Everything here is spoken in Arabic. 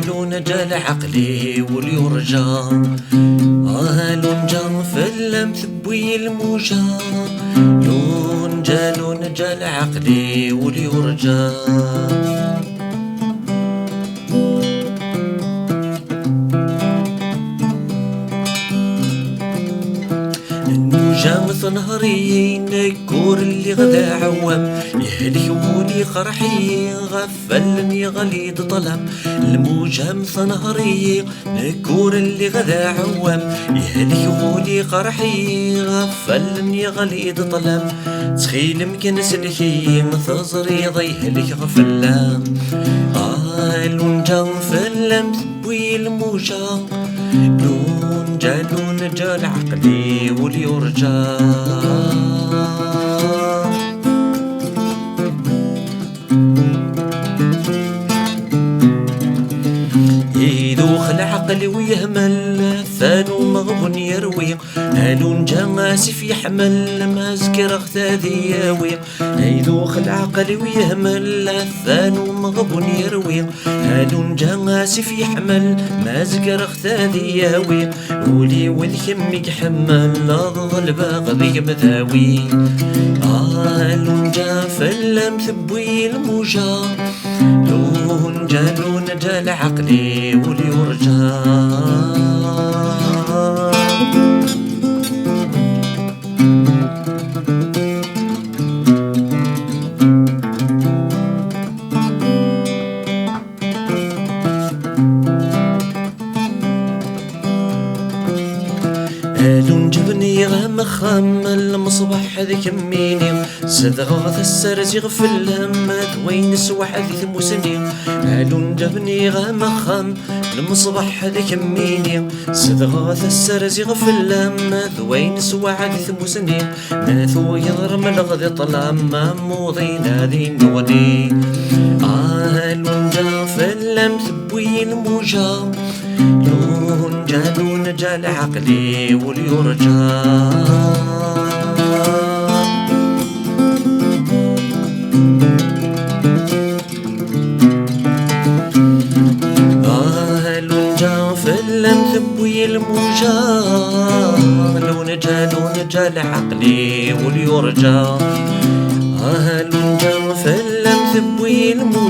لون جال عقلي واليرجى لون جا فلم ثبوي الموجة لون جال عقلي واليرجى جامث نهري نكور اللي غدا عوام يهلي ولي قرحي غفلني غليظ طلب المجامث نهري نكور اللي غدا عوام يهلي ولي قرحي غفلني غليظ طلب تخيل مكن سلكي تزري ضيهلي غفلان لون جام فلم تبوي الموجة لون جال عقلي واليرجى يدوخ العقل ويهمل ثانو مغبن يروي هالون جماسف يحمل مازكر اغتاذي ياوي يدوخ العقل ويهمل ثانو مغبن يروي هالون جماسف يحمل مازكر اغتاذي ياوي ولي والهم يحمل ضغ الباغ مثاوي لون جا فلم ثبوي الموجة لون جال عقلي واليرجى لون جبني غام خام المصباح ذيك ميني صدغ السرز يغفل همات وين سواح ذي ثموسني لون جبني غام خام المصباح ذيك ميني صدغ السرز يغفل همات وين سواح ذي ثموسني ماثو يضرم الغذي طلام ما موضينا ذي نوني لون جا فلم ثبوي الموجة لون جال عقلي واليرجى لون جا فلم ثبوي الموجة لون جال عقلي واليرجى لون جا فلم ثبوي الموجة